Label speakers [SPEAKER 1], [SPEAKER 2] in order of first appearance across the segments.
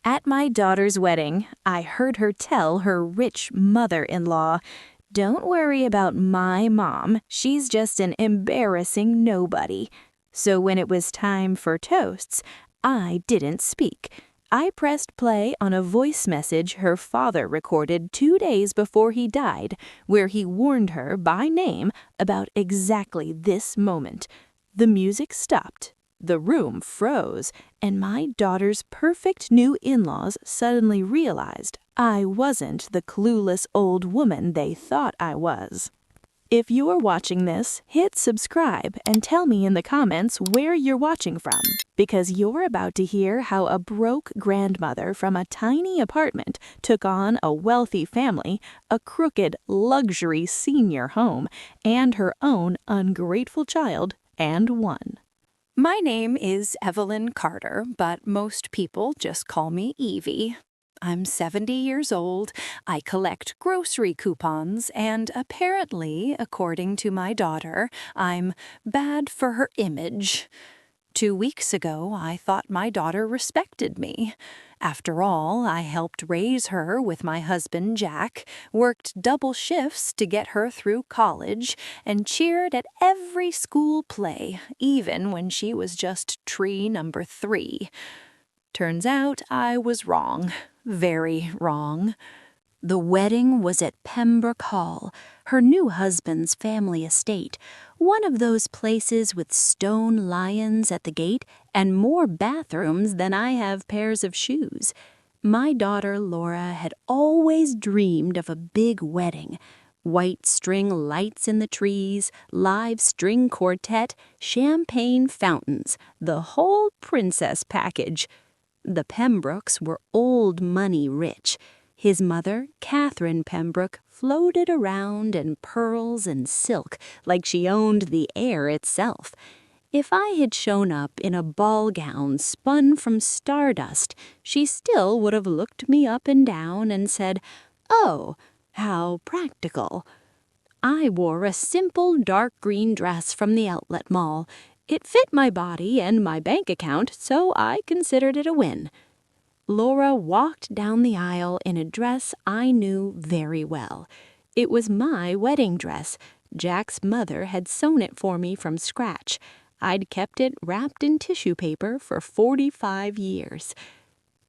[SPEAKER 1] At my daughter's wedding, I heard her tell her rich mother-in-law, "Don't worry about my mom, she's just an embarrassing nobody." So when it was time for toasts, I didn't speak. I pressed play on a voice message her father recorded 2 days before he died, where he warned her by name about exactly this moment. The music stopped. The room froze, and my daughter's perfect new in-laws suddenly realized I wasn't the clueless old woman they thought I was. If you're watching this, hit subscribe and tell me in the comments where you're watching from, because you're about to hear how a broke grandmother from a tiny apartment took on a wealthy family, a crooked luxury senior home, and her own ungrateful child, and won.
[SPEAKER 2] My name is Evelyn Carter, but most people just call me Evie. I'm 70 years old, I collect grocery coupons, and apparently, according to my daughter, I'm bad for her image. 2 weeks ago, I thought my daughter respected me. After all, I helped raise her with my husband Jack, worked double shifts to get her through college, and cheered at every school play, even when she was just tree number 3. Turns out I was wrong, very wrong. The wedding was at Pembroke Hall, her new husband's family estate, one of those places with stone lions at the gate and more bathrooms than I have pairs of shoes. My daughter Laura had always dreamed of a big wedding. White string lights in the trees, live string quartet, champagne fountains, the whole princess package. The Pembrokes were old money rich. His mother, Catherine Pembroke, floated around in pearls and silk like she owned the air itself. If I had shown up in a ball gown spun from stardust, she still would have looked me up and down and said, "Oh, how practical." I wore a simple dark green dress from the outlet mall. It fit my body and my bank account, so I considered it a win. Laura walked down the aisle in a dress I knew very well. It was my wedding dress. Jack's mother had sewn it for me from scratch. I'd kept it wrapped in tissue paper for 45 years.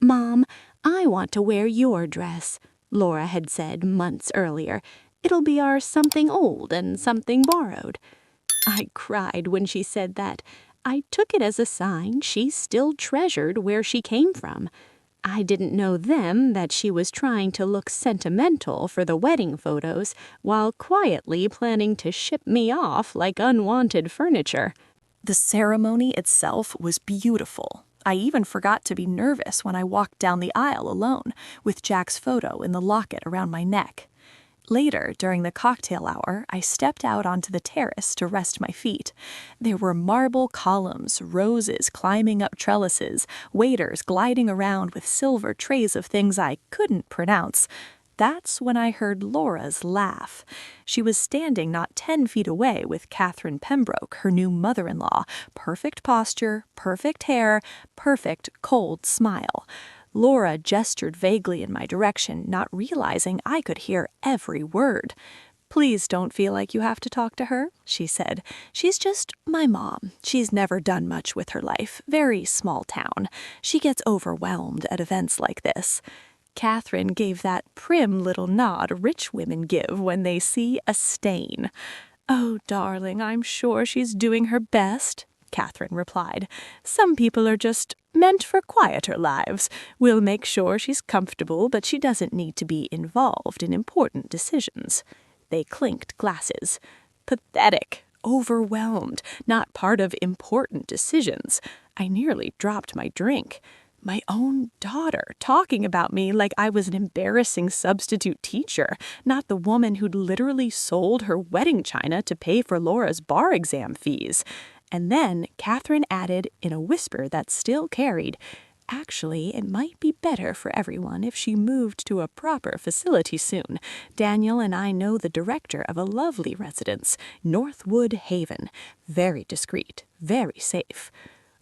[SPEAKER 2] "Mom, I want to wear your dress," Laura had said months earlier. "It'll be our something old and something borrowed." I cried when she said that. I took it as a sign she still treasured where she came from. I didn't know then that she was trying to look sentimental for the wedding photos while quietly planning to ship me off like unwanted furniture.
[SPEAKER 3] The ceremony itself was beautiful. I even forgot to be nervous when I walked down the aisle alone, with Jack's photo in the locket around my neck. Later, during the cocktail hour, I stepped out onto the terrace to rest my feet. There were marble columns, roses climbing up trellises, waiters gliding around with silver trays of things I couldn't pronounce. That's when I heard Laura's laugh. She was standing not 10 feet away with Catherine Pembroke, her new mother-in-law. Perfect posture, perfect hair, perfect cold smile. Laura gestured vaguely in my direction, not realizing I could hear every word. "Please don't feel like you have to talk to her," she said. "She's just my mom. She's never done much with her life. Very small town. She gets overwhelmed at events like this." Catherine gave that prim little nod rich women give when they see a stain. "Oh, darling, I'm sure she's doing her best," Catherine replied. "Some people are just meant for quieter lives. We'll make sure she's comfortable, but she doesn't need to be involved in important decisions." They clinked glasses. Pathetic, overwhelmed, not part of important decisions. I nearly dropped my drink. My own daughter talking about me like I was an embarrassing substitute teacher, not the woman who'd literally sold her wedding china to pay for Laura's bar exam fees. And then Catherine added in a whisper that still carried, "Actually, it might be better for everyone if she moved to a proper facility soon. Daniel and I know the director of a lovely residence, Northwood Haven. Very discreet, very safe."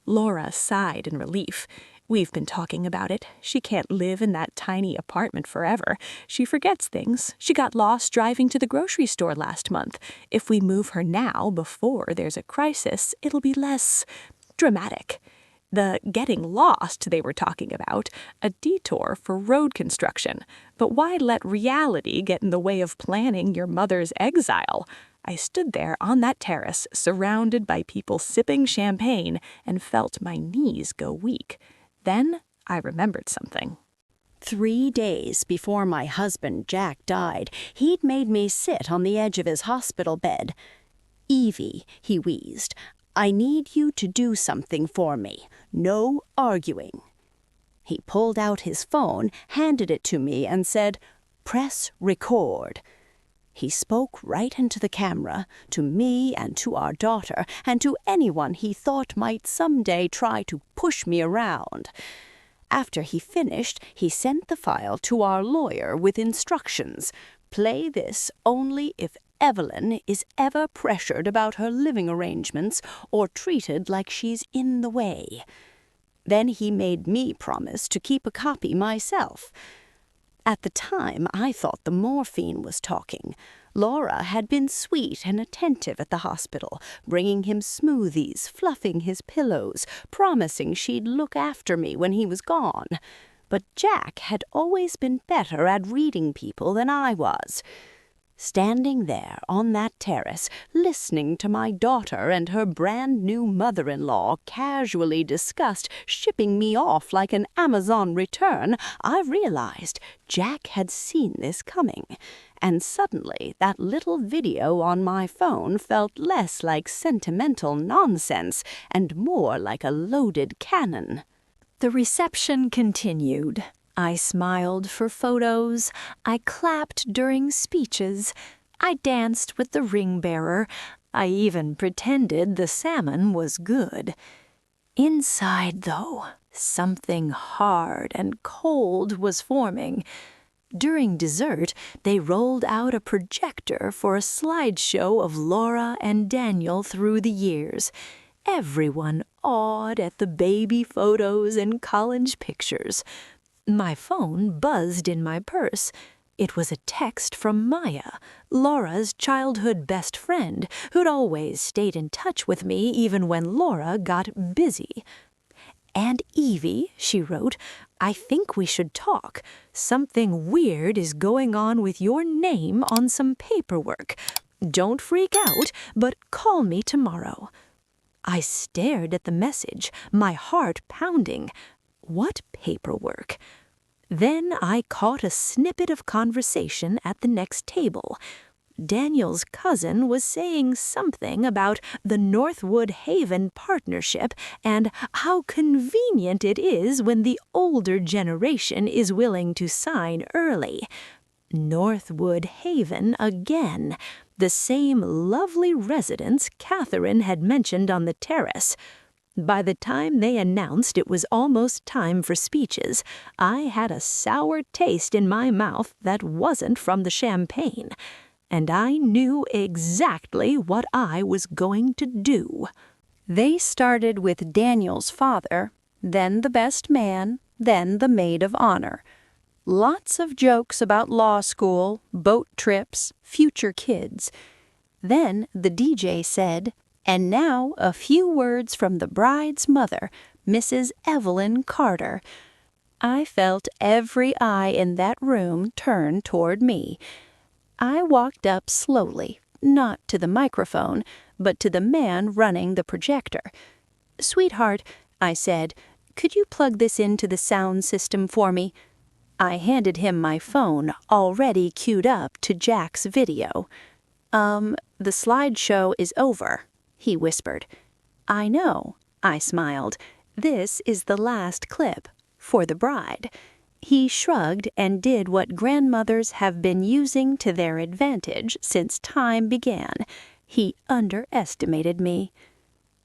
[SPEAKER 3] Laura sighed in relief. We've been talking about it. She can't live in that tiny apartment forever. She forgets things. She got lost driving to the grocery store last month. If we move her now, before there's a crisis, it'll be less dramatic. The getting lost they were talking about, a detour for road construction. But why let reality get in the way of planning your mother's exile? I stood there on that terrace, surrounded by people sipping champagne, and felt my knees go weak. Then I remembered something.
[SPEAKER 4] 3 days before my husband, Jack, died, he'd made me sit on the edge of his hospital bed. "Evie," he wheezed, "I need you to do something for me. No arguing." He pulled out his phone, handed it to me, and said, "Press record." He spoke right into the camera, to me and to our daughter, and to anyone he thought might someday try to push me around. After he finished, he sent the file to our lawyer with instructions. Play this only if Evelyn is ever pressured about her living arrangements or treated like she's in the way. Then he made me promise to keep a copy myself. At the time, I thought the morphine was talking. Laura had been sweet and attentive at the hospital, bringing him smoothies, fluffing his pillows, promising she'd look after me when he was gone. But Jack had always been better at reading people than I was. Standing there on that terrace, listening to my daughter and her brand-new mother-in-law casually discuss shipping me off like an Amazon return, I realized Jack had seen this coming. And suddenly, that little video on my phone felt less like sentimental nonsense and more like a loaded cannon.
[SPEAKER 1] The reception continued. I smiled for photos. I clapped during speeches. I danced with the ring bearer. I even pretended the salmon was good. Inside, though, something hard and cold was forming. During dessert, they rolled out a projector for a slideshow of Laura and Daniel through the years. Everyone awed at the baby photos and college pictures. My phone buzzed in my purse. It was a text from Maya, Laura's childhood best friend, who'd always stayed in touch with me even when Laura got busy. "And Evie," she wrote, "I think we should talk. Something weird is going on with your name on some paperwork. Don't freak out, but call me tomorrow." I stared at the message, my heart pounding. What paperwork? Then I caught a snippet of conversation at the next table. Daniel's cousin was saying something about the Northwood Haven partnership and how convenient it is when the older generation is willing to sign early. Northwood Haven again, the same lovely residence Catherine had mentioned on the terrace. By the time they announced it was almost time for speeches, I had a sour taste in my mouth that wasn't from the champagne. And I knew exactly what I was going to do.
[SPEAKER 2] They started with Daniel's father, then the best man, then the maid of honor. Lots of jokes about law school, boat trips, future kids. Then the DJ said, "And now a few words from the bride's mother, Mrs. Evelyn Carter." I felt every eye in that room turn toward me. I walked up slowly, not to the microphone, but to the man running the projector. "Sweetheart," I said, "could you plug this into the sound system for me?" I handed him my phone, already queued up to Jack's video. The slideshow is over," he whispered. "I know," I smiled. "This is the last clip, for the bride." He shrugged and did what grandmothers have been using to their advantage since time began. He underestimated me.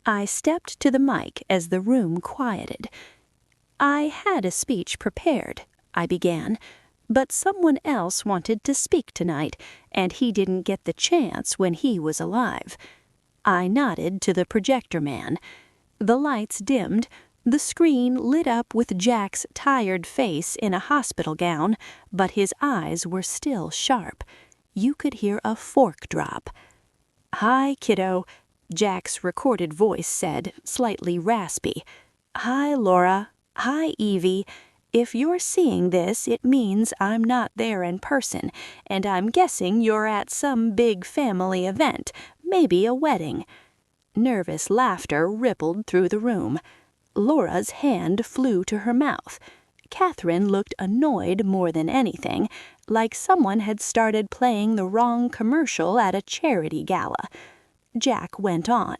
[SPEAKER 2] I stepped to the mic as the room quieted. "I had a speech prepared," I began, "but someone else wanted to speak tonight, and he didn't get the chance when he was alive." I nodded to the projector man. The lights dimmed.
[SPEAKER 3] The screen lit up with Jack's tired face in a hospital gown, but his eyes were still sharp. You could hear a fork drop. "Hi, kiddo," Jack's recorded voice said, slightly raspy. "Hi, Laura. Hi, Evie. If you're seeing this, it means I'm not there in person, and I'm guessing you're at some big family event, maybe a wedding." Nervous laughter rippled through the room. Laura's hand flew to her mouth. Catherine looked annoyed more than anything, like someone had started playing the wrong commercial at a charity gala. Jack went on.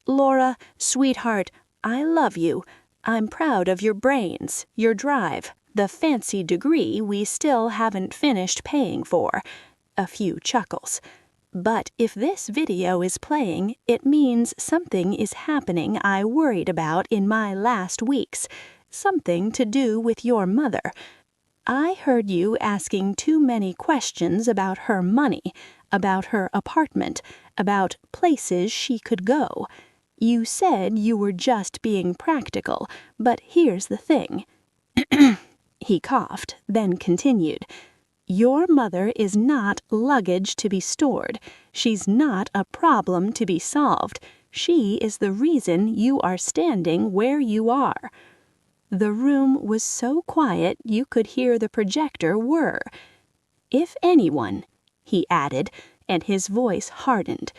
[SPEAKER 3] "Laura, sweetheart, I love you. I'm proud of your brains, your drive, the fancy degree we still haven't finished paying for." A few chuckles. "But if this video is playing, it means something is happening I worried about in my last weeks. Something to do with your mother. I heard you asking too many questions about her money, about her apartment, about places she could go. You said you were just being practical, but here's the thing." He coughed, then continued. "Your mother is not luggage to be stored. She's not a problem to be solved. She is the reason you are standing where you are." The room was so quiet you could hear the projector whir. "If anyone," he added, and his voice hardened,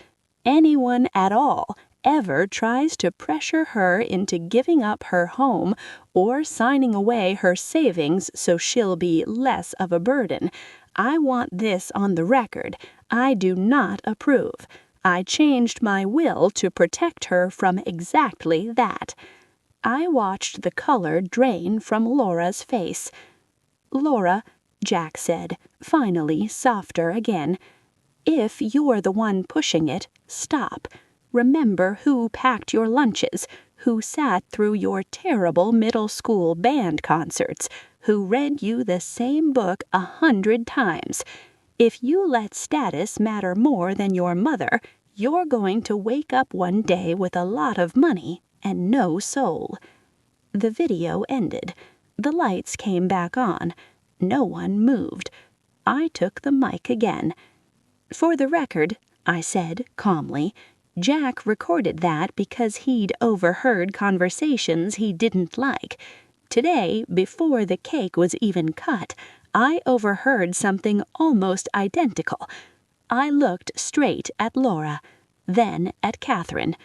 [SPEAKER 3] "anyone at all ever tries to pressure her into giving up her home or signing away her savings so she'll be less of a burden, I want this on the record. I do not approve. I changed my will to protect her from exactly that." I watched the color drain from Laura's face. "Laura," Jack said, finally softer again, "if you're the one pushing it, stop. Remember who packed your lunches, who sat through your terrible middle school band concerts, who read you the same book 100 times. If you let status matter more than your mother, you're going to wake up one day with a lot of money and no soul." The video ended. The lights came back on. No one moved. I took the mic again. "For the record," I said calmly, "Jack recorded that because he'd overheard conversations he didn't like. Today, before the cake was even cut, I overheard something almost identical." I looked straight at Laura, then at Catherine.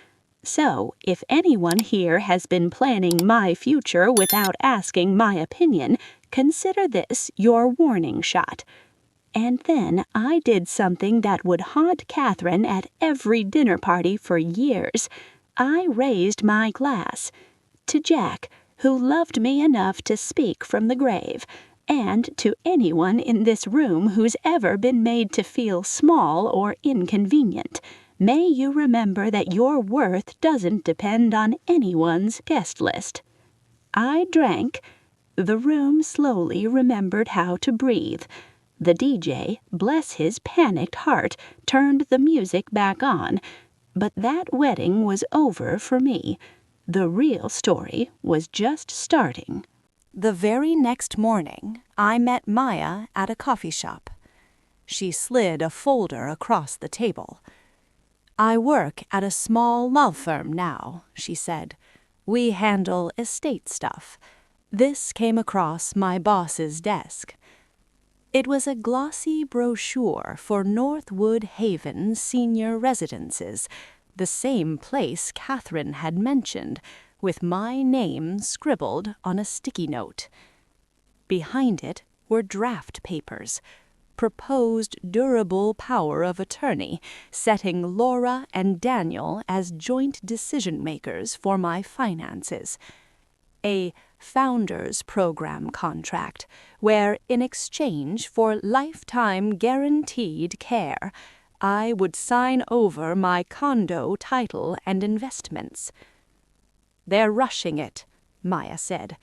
[SPEAKER 3] "So, if anyone here has been planning my future without asking my opinion, consider this your warning shot." And then I did something that would haunt Catherine at every dinner party for years. I raised my glass to Jack, who loved me enough to speak from the grave, and to anyone in this room who's ever been made to feel small or inconvenient. May you remember that your worth doesn't depend on anyone's guest list. I drank. The room slowly remembered how to breathe. The DJ, bless his panicked heart, turned the music back on. But that wedding was over for me. The real story was just starting. The very next morning, I met Maya at a coffee shop. She slid a folder across the table. "I work at a small law firm now," she said. "We handle estate stuff. This came across my boss's desk." It was a glossy brochure for Northwood Haven Senior Residences, the same place Catherine had mentioned, with my name scribbled on a sticky note. Behind it were draft papers, proposed durable power of attorney, setting Laura and Daniel as joint decision-makers for my finances. A Founders Program contract, where in exchange for lifetime guaranteed care, I would sign over my condo title and investments. "They're rushing it," Maya said.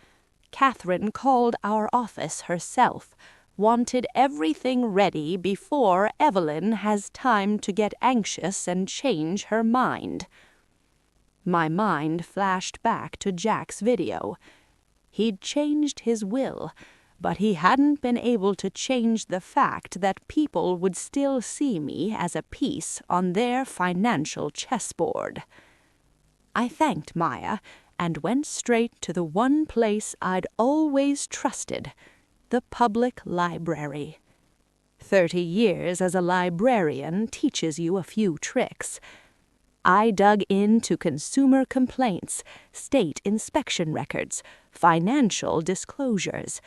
[SPEAKER 3] "Catherine called our office herself, wanted everything ready before Evelyn has time to get anxious and change her mind."
[SPEAKER 2] My mind flashed back to Jack's video. He'd changed his will, but he hadn't been able to change the fact that people would still see me as a piece on their financial chessboard. I thanked Maya and went straight to the one place I'd always trusted, the public library. 30 years as a librarian teaches you a few tricks. I dug into consumer complaints, state inspection records, financial disclosures.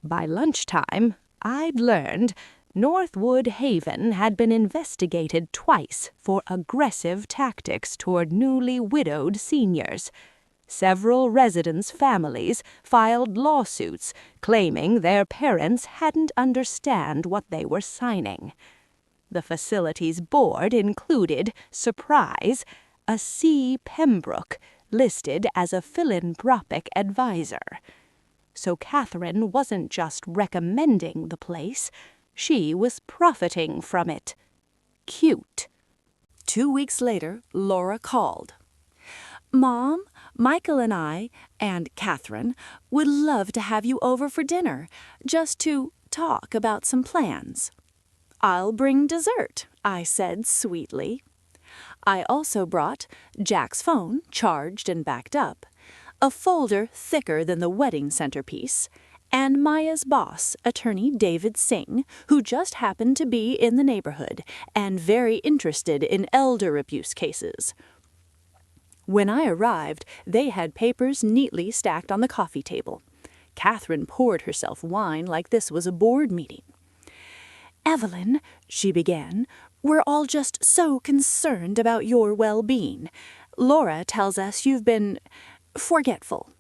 [SPEAKER 2] By lunchtime, I'd learned Northwood Haven had been investigated twice for aggressive tactics toward newly widowed seniors. Several residents' families filed lawsuits claiming their parents hadn't understand what they were signing. The facility's board included, surprise, a C. Pembroke, listed as a philanthropic advisor. So Catherine wasn't just recommending the place, she was profiting from it. Cute. 2 weeks later, Laura called. "Mom, Michael and I, and Catherine, would love to have you over for dinner, just to talk about some plans." "I'll bring dessert," I said sweetly. I also brought Jack's phone, charged and backed up, a folder thicker than the wedding centerpiece, and Maya's boss, attorney David Singh, who just happened to be in the neighborhood and very interested in elder abuse cases. When I arrived, they had papers neatly stacked on the coffee table. Catherine poured herself wine like this was a board meeting. "Evelyn," she began, "we're all just so concerned about your well-being. Laura tells us you've been forgetful."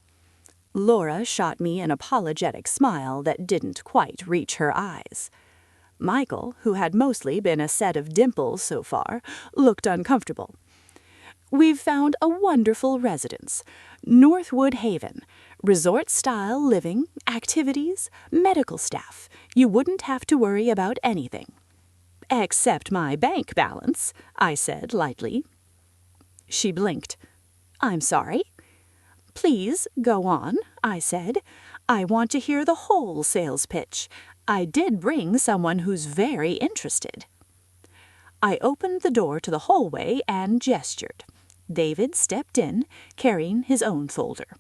[SPEAKER 2] Laura shot me an apologetic smile that didn't quite reach her eyes. Michael, who had mostly been a set of dimples so far, looked uncomfortable. "We've found a wonderful residence, Northwood Haven. Resort-style living, activities, medical staff. You wouldn't have to worry about anything." "Except my bank balance," I said lightly. She blinked. "I'm sorry." "Please go on," I said. "I want to hear the whole sales pitch. I did bring someone who's very interested." I opened the door to the hallway and gestured. David stepped in, carrying his own folder.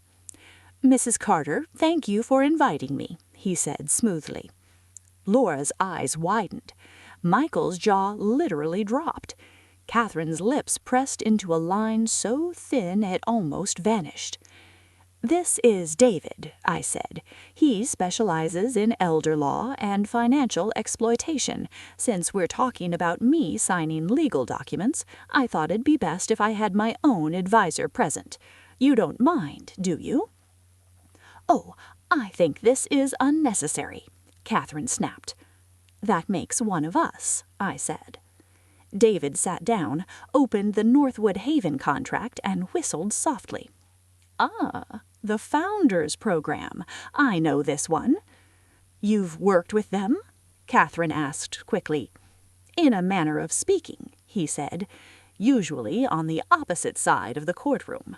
[SPEAKER 2] "Mrs. Carter, thank you for inviting me," he said smoothly. Laura's eyes widened. Michael's jaw literally dropped. Catherine's lips pressed into a line so thin it almost vanished. "This is David," I said. "He specializes in elder law and financial exploitation. Since we're talking about me signing legal documents, I thought it'd be best if I had my own advisor present. You don't mind, do you?" "Oh, I think this is unnecessary," Catherine snapped. "That makes one of us," I said. David sat down, opened the Northwood Haven contract, and whistled softly. "Ah, the Founders Program. I know this one." "You've worked with them?" Catherine asked quickly. "In a manner of speaking," he said, "usually on the opposite side of the courtroom."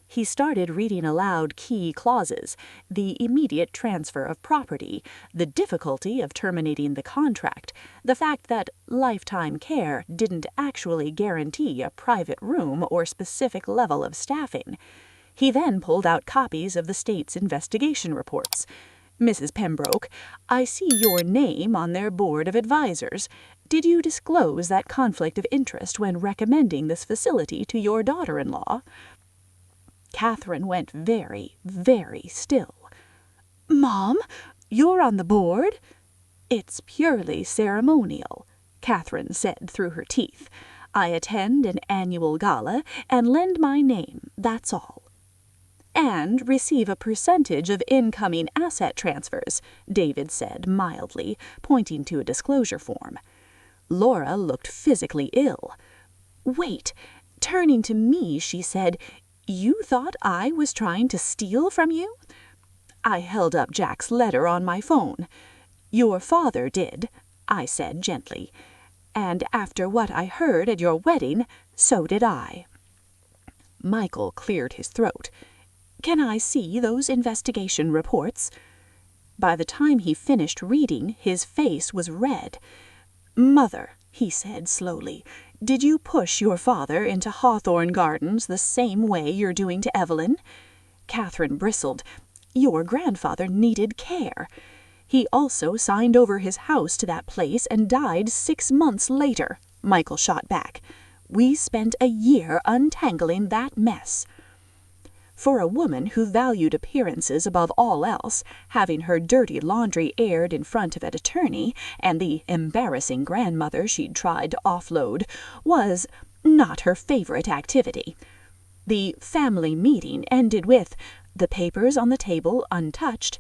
[SPEAKER 2] He started reading aloud key clauses, the immediate transfer of property, the difficulty of terminating the contract, the fact that lifetime care didn't actually guarantee a private room or specific level of staffing. He then pulled out copies of the state's investigation reports. "Mrs. Pembroke, I see your name on their board of advisors. Did you disclose that conflict of interest when recommending this facility to your daughter-in-law?" Catherine went very, very still. "Mom, you're on the board?" "It's purely ceremonial," Catherine said through her teeth. "I attend an annual gala and lend my name, that's all." "And receive a percentage of incoming asset transfers," David said mildly, pointing to a disclosure form. Laura looked physically ill. "Wait." Turning to me, she said, "You thought I was trying to steal from you?" I held up Jack's letter on my phone. "Your father did," I said gently. "And after what I heard at your wedding, so did I."
[SPEAKER 5] Michael cleared his throat. "Can I see those investigation reports?" By the time he finished reading, his face was red. "Mother," he said slowly, "did you push your father into Hawthorne Gardens the same way you're doing to Evelyn?" Catherine bristled. "Your grandfather needed care. He also signed over his house to that place and died 6 months later," Michael shot back. "We spent a year untangling that mess." For a woman who valued appearances above all else, having her dirty laundry aired in front of an attorney, and the embarrassing grandmother she'd tried to offload, was not her favorite activity. The family meeting ended with the papers on the table untouched,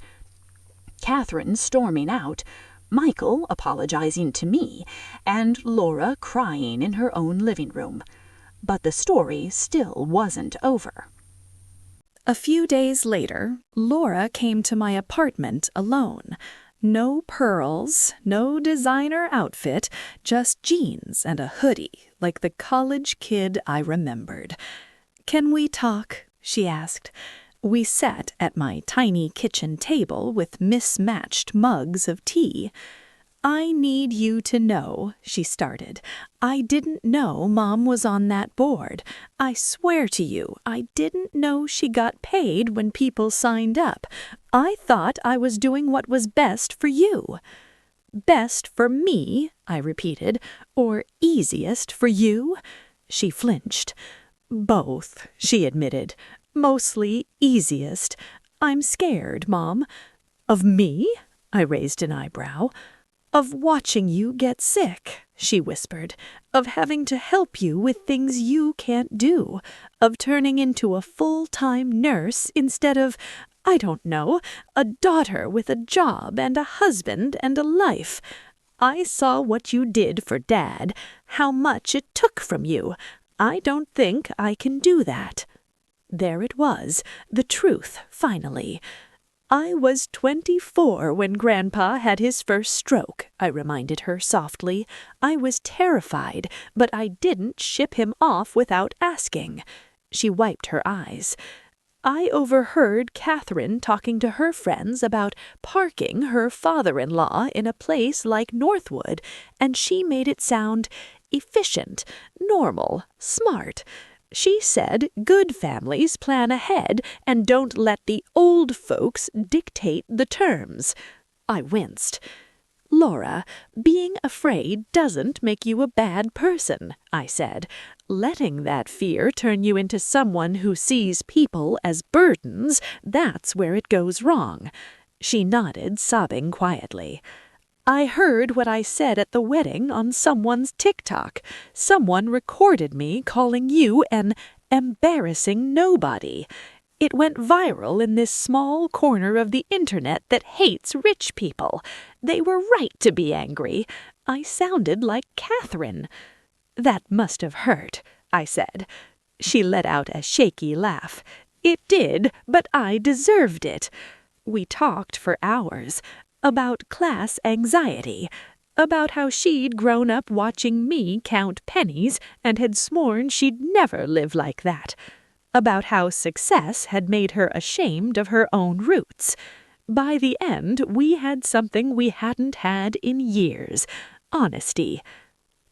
[SPEAKER 5] Catherine storming out, Michael apologizing to me, and Laura crying in her own living room. But the story still wasn't over.
[SPEAKER 3] A few days later, Laura came to my apartment alone. No pearls, no designer outfit, just jeans and a hoodie, like the college kid I remembered. "Can we talk?" she asked. We sat at my tiny kitchen table with mismatched mugs of tea. "I need you to know," she started. "I didn't know Mom was on that board. I swear to you, I didn't know she got paid when people signed up. I thought I was doing what was best for you." "Best for me," I repeated, "or easiest for you?" She flinched. "Both," she admitted. "Mostly easiest. I'm scared, Mom." "Of me?" I raised an eyebrow. "Of watching you get sick," she whispered, "of having to help you with things you can't do, of turning into a full-time nurse instead of, I don't know, a daughter with a job and a husband and a life. I saw what you did for Dad, how much it took from you. I don't think I can do that." There it was, the truth, finally. "I was 24 when Grandpa had his first stroke," I reminded her softly. "I was terrified, but I didn't ship him off without asking." She wiped her eyes. "I overheard Catherine talking to her friends about parking her father-in-law in a place like Northwood, and she made it sound efficient, normal, smart. She said good families plan ahead and don't let the old folks dictate the terms." I winced. "Laura, being afraid doesn't make you a bad person," I said. "Letting that fear turn you into someone who sees people as burdens, that's where it goes wrong." She nodded, sobbing quietly. "I heard what I said at the wedding on someone's TikTok. Someone recorded me calling you an embarrassing nobody. It went viral in this small corner of the internet that hates rich people. They were right to be angry. I sounded like Catherine." "That must have hurt," I said. She let out a shaky laugh. "It did, but I deserved it." We talked for hours. About class anxiety, about how she'd grown up watching me count pennies and had sworn she'd never live like that, about how success had made her ashamed of her own roots. By the end, we had something we hadn't had in years: honesty.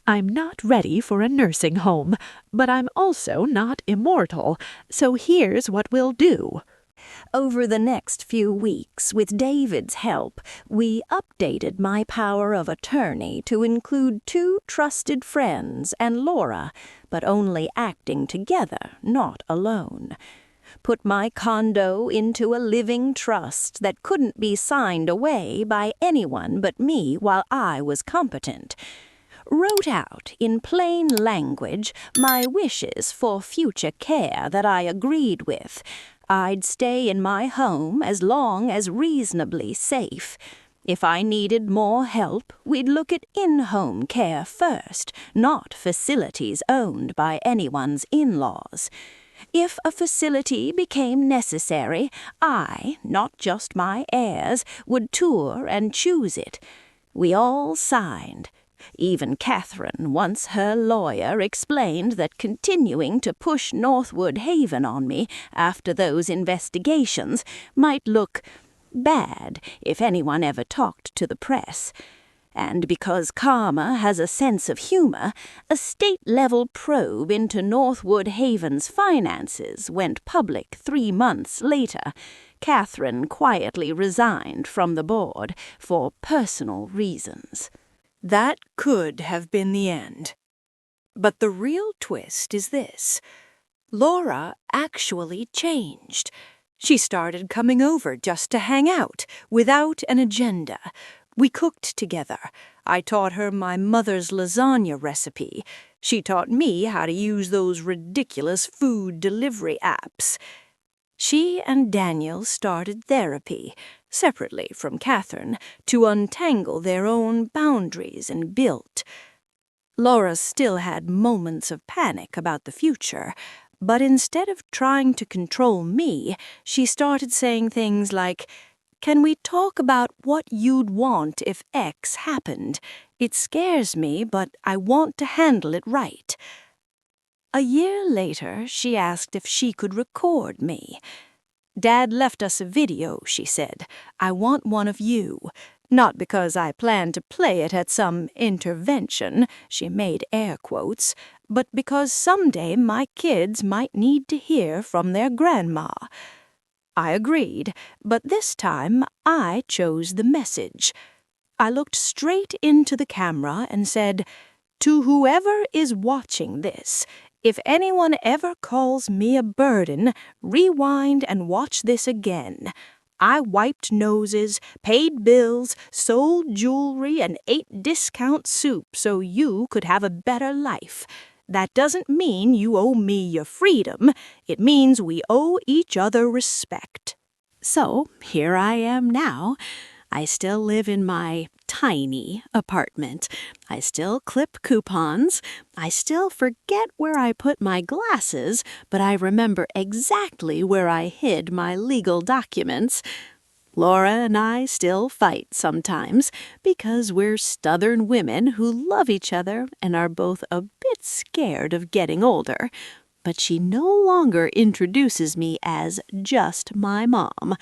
[SPEAKER 3] "I'm not ready for a nursing home, but I'm also not immortal, so here's what we'll do."
[SPEAKER 4] Over the next few weeks, with David's help, we updated my power of attorney to include 2 trusted friends and Laura, but only acting together, not alone. Put my condo into a living trust that couldn't be signed away by anyone but me while I was competent. Wrote out in plain language my wishes for future care that I agreed with. I'd stay in my home as long as reasonably safe. If I needed more help, we'd look at in-home care first, not facilities owned by anyone's in-laws. If a facility became necessary, I, not just my heirs, would tour and choose it. We all signed. Even Catherine, once her lawyer, explained that continuing to push Northwood Haven on me after those investigations might look bad if anyone ever talked to the press. And because Karma has a sense of humor, a state-level probe into Northwood Haven's finances went public 3 months later. Catherine quietly resigned from the board for personal reasons.
[SPEAKER 2] That could have been the end. But the real twist is this. Laura actually changed. She started coming over just to hang out, without an agenda. We cooked together. I taught her my mother's lasagna recipe. She taught me how to use those ridiculous food delivery apps. She and Daniel started therapy, separately from Catherine, to untangle their own boundaries and build. Laura still had moments of panic about the future, but instead of trying to control me, she started saying things like, "Can we talk about what you'd want if X happened? It scares me, but I want to handle it right." A year later, she asked if she could record me. "Dad left us a video," she said. "I want one of you. Not because I plan to play it at some intervention," she made air quotes, "but because someday my kids might need to hear from their grandma." I agreed, but this time I chose the message. I looked straight into the camera and said, "To whoever is watching this, if anyone ever calls me a burden, rewind and watch this again. I wiped noses, paid bills, sold jewelry, and ate discount soup so you could have a better life. That doesn't mean you owe me your freedom. It means we owe each other respect."
[SPEAKER 4] So here I am now. I still live in my tiny apartment. I still clip coupons. I still forget where I put my glasses, but I remember exactly where I hid my legal documents. Laura and I still fight sometimes because we're stubborn women who love each other and are both a bit scared of getting older. But she no longer introduces me as just my mom.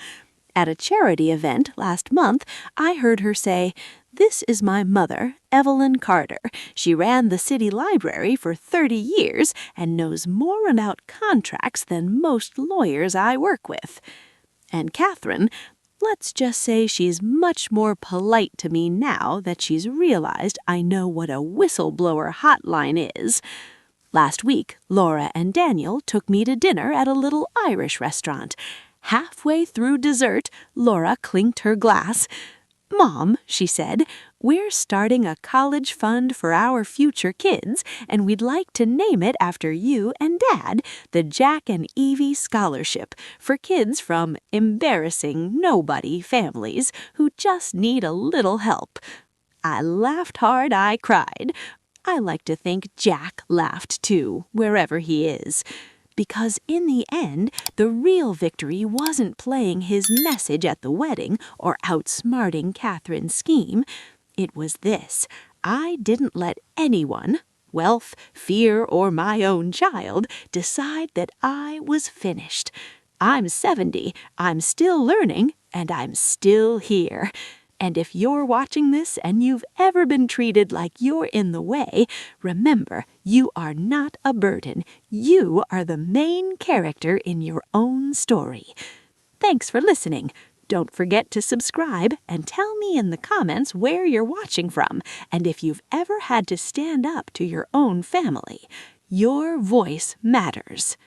[SPEAKER 4] At a charity event last month, I heard her say, "This is my mother, Evelyn Carter. She ran the city library for 30 years and knows more about contracts than most lawyers I work with." And Catherine, let's just say she's much more polite to me now that she's realized I know what a whistleblower hotline is. Last week, Laura and Daniel took me to dinner at a little Irish restaurant. Halfway through dessert, Laura clinked her glass. "Mom," she said, "we're starting a college fund for our future kids, and we'd like to name it after you and Dad, the Jack and Evie Scholarship, for kids from embarrassing nobody families who just need a little help." I laughed hard, I cried. I like to think Jack laughed too, wherever he is. Because in the end, the real victory wasn't playing his message at the wedding or outsmarting Catherine's scheme. It was this: I didn't let anyone, wealth, fear, or my own child, decide that I was finished. I'm 70, I'm still learning, and I'm still here. And if you're watching this and you've ever been treated like you're in the way, remember, you are not a burden. You are the main character in your own story. Thanks for listening. Don't forget to subscribe and tell me in the comments where you're watching from and if you've ever had to stand up to your own family. Your voice matters.